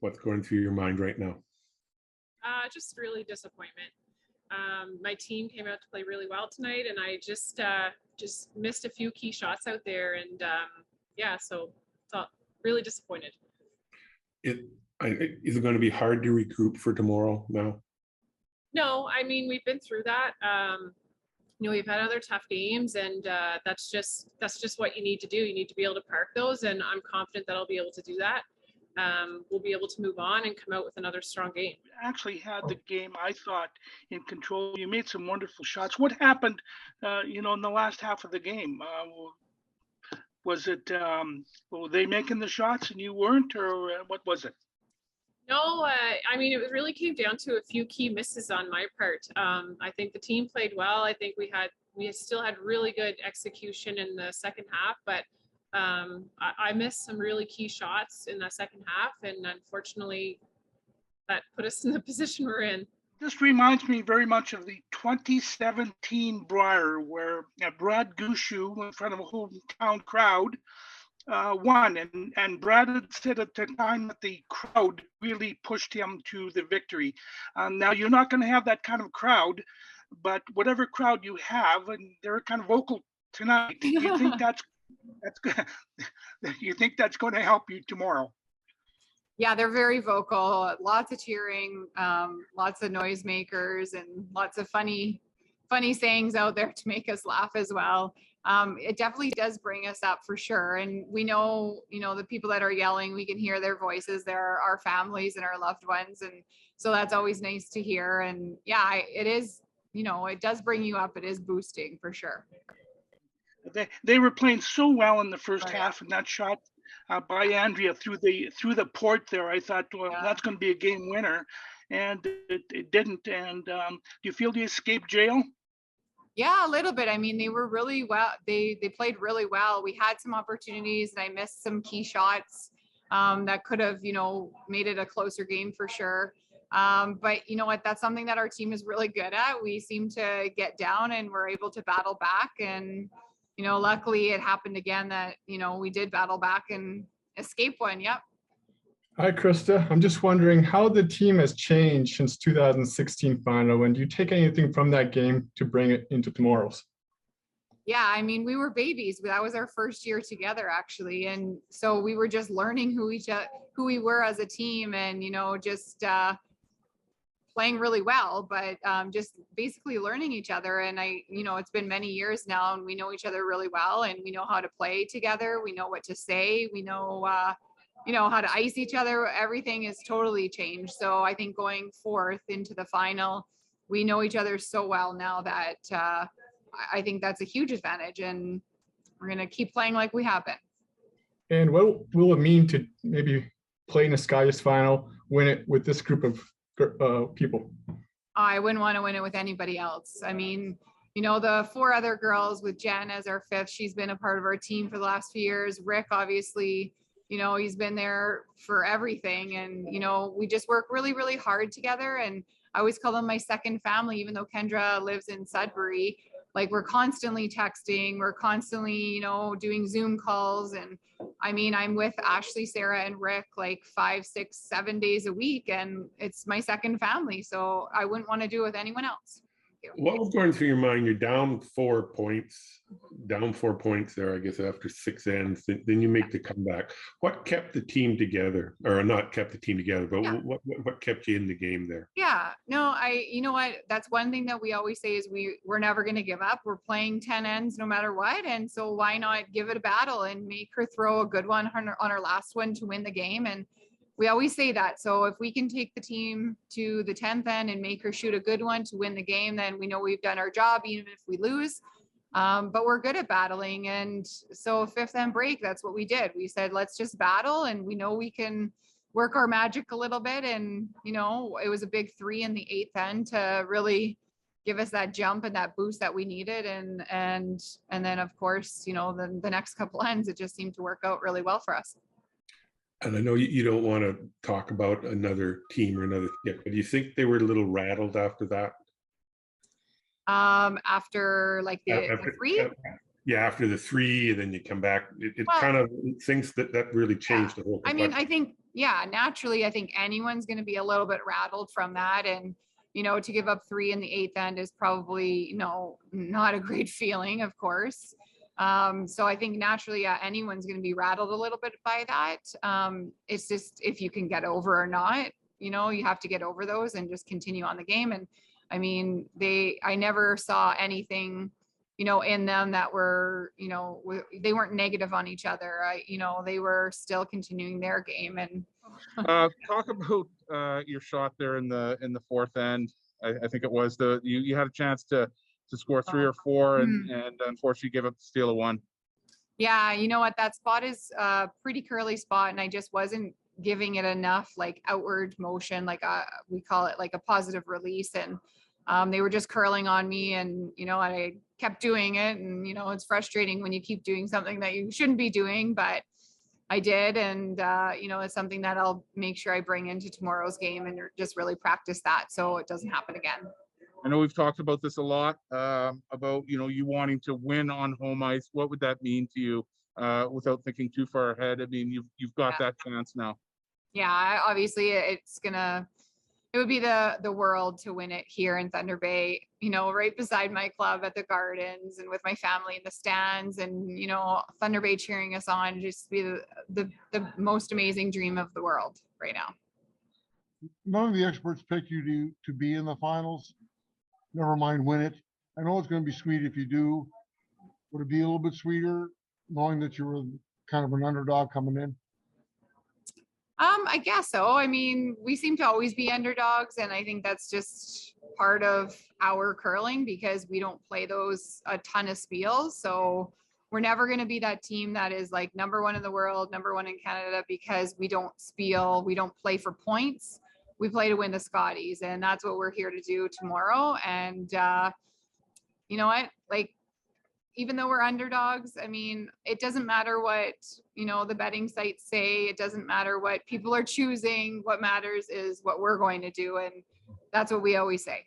what's going through your mind right now? Just really disappointment. My team came out to play really well tonight, and I just missed a few key shots out there, and so really disappointed. Is it going to be hard to regroup for tomorrow now? No, I mean, we've been through that. We've had other tough games, and that's just what you need to do. You need to be able to park those, and I'm confident that I'll be able to do that. We'll be able to move on and come out with another strong game. Actually had the game, I thought, in control. You made some wonderful shots. What happened, in the last half of the game? Was it, were they making the shots and you weren't, or what was it? No, I mean, it really came down to a few key misses on my part. I think the team played well. I think we still had really good execution in the second half, but I missed some really key shots in the second half, and unfortunately that put us in the position we're in. This reminds me very much of the 2017 Brier, where Brad Gushu, in front of a hometown crowd, won, and Brad had said at the time that the crowd really pushed him to the victory. Now you're not going to have that kind of crowd, but whatever crowd you have, and they're kind of vocal tonight, do you think that's you think that's going to help you tomorrow? Yeah, they're very vocal, lots of cheering, lots of noisemakers, and lots of funny sayings out there to make us laugh as well. It definitely does bring us up for sure. And we know, the people that are yelling, we can hear their voices. They're our families and our loved ones. And so that's always nice to hear. And yeah, it is, it does bring you up. It is boosting for sure. They were playing so well in the first half, and that shot by Andrea through the port there, I thought, well, that's going to be a game winner, and it didn't. And do you feel they escaped jail? Yeah, a little bit. I mean, they were really well. They played really well. We had some opportunities, and I missed some key shots that could have, made it a closer game for sure. But you know what? That's something that our team is really good at. We seem to get down, and we're able to battle back. And luckily it happened again that, we did battle back and escape one. Yep. Hi, Krista. I'm just wondering how the team has changed since 2016 final, and do you take anything from that game to bring it into tomorrow's? Yeah, I mean, we were babies. That was our first year together, actually. And so we were just learning who we were as a team, and, just playing really well, but just basically learning each other. And it's been many years now, and we know each other really well, and we know how to play together. We know what to say. We know, how to ice each other. Everything is totally changed. So I think going forth into the final, we know each other so well now that I think that's a huge advantage, and we're going to keep playing like we have been. And what will it mean to maybe play in a Scotties final, win it with this group of people? I wouldn't want to win it with anybody else. I mean, the four other girls with Jen as our fifth, she's been a part of our team for the last few years. Rick, obviously, he's been there for everything. And, we just work really, really hard together. And I always call them my second family, even though Kendra lives in Sudbury. Like, we're constantly texting, we're constantly, doing Zoom calls. And I mean, I'm with Ashley, Sarah, and Rick like 5, 6, 7 days a week, and it's my second family. So I wouldn't want to do it with anyone else. What was going through your mind? You're down 4 points there, I guess, after 6 ends. Then you make the comeback. What kept the team together, or not kept the team together, but what kept you in the game there? Yeah, no, you know what? That's one thing that we always say is we're never going to give up. We're playing 10 ends no matter what. And so why not give it a battle and make her throw a good one on her last one to win the game? And we always say that. So if we can take the team to the 10th end and make her shoot a good one to win the game, then we know we've done our job, even if we lose. But we're good at battling. And so 5th end break, that's what we did. We said, let's just battle. And we know we can work our magic a little bit. And, it was a big 3 in the 8th end to really give us that jump and that boost that we needed. And then, of course, the next couple ends, it just seemed to work out really well for us. And I know you don't want to talk about another team or another skip, but do you think they were a little rattled after that? After like the 3? Yeah, after the 3, and then you come back. It kind of things that really changed the whole. I mean, I think, yeah, naturally, I think anyone's going to be a little bit rattled from that. And, to give up 3 in the 8th end is probably, not a great feeling, of course. So I think naturally, yeah, anyone's going to be rattled a little bit by that. It's just if you can get over or not, you have to get over those and just continue on the game. And I mean, I never saw anything, in them that were, they weren't negative on each other. They were still continuing their game. And talk about your shot there in the 4th end. I think it was you had a chance to score 3 or 4 and unfortunately give up the steal of 1. Yeah, you know what? That spot is a pretty curly spot, and I just wasn't giving it enough like outward motion, like we call it like a positive release. And they were just curling on me, and I kept doing it. And it's frustrating when you keep doing something that you shouldn't be doing, but I did. And it's something that I'll make sure I bring into tomorrow's game and just really practice that so it doesn't happen again. I know we've talked about this a lot, about, you wanting to win on home ice. What would that mean to you, without thinking too far ahead? I mean, you've got that chance now. Yeah, obviously it would be the world to win it here in Thunder Bay, right beside my club at the Gardens and with my family in the stands, and, Thunder Bay cheering us on, just be the most amazing dream of the world right now. None of the experts picked you to be in the finals. Never mind win it. I know it's going to be sweet if you do. Would it be a little bit sweeter knowing that you were kind of an underdog coming in? I guess so. I mean, we seem to always be underdogs, and I think that's just part of our curling because we don't play those a ton of spiels. So we're never going to be that team that is like number 1 in the world, number 1 in Canada, because we don't spiel, we don't play for points. We play to win the Scotties, and that's what we're here to do tomorrow. And you know what? Like, even though we're underdogs, I mean, it doesn't matter what, the betting sites say. It doesn't matter what people are choosing. What matters is what we're going to do. And that's what we always say.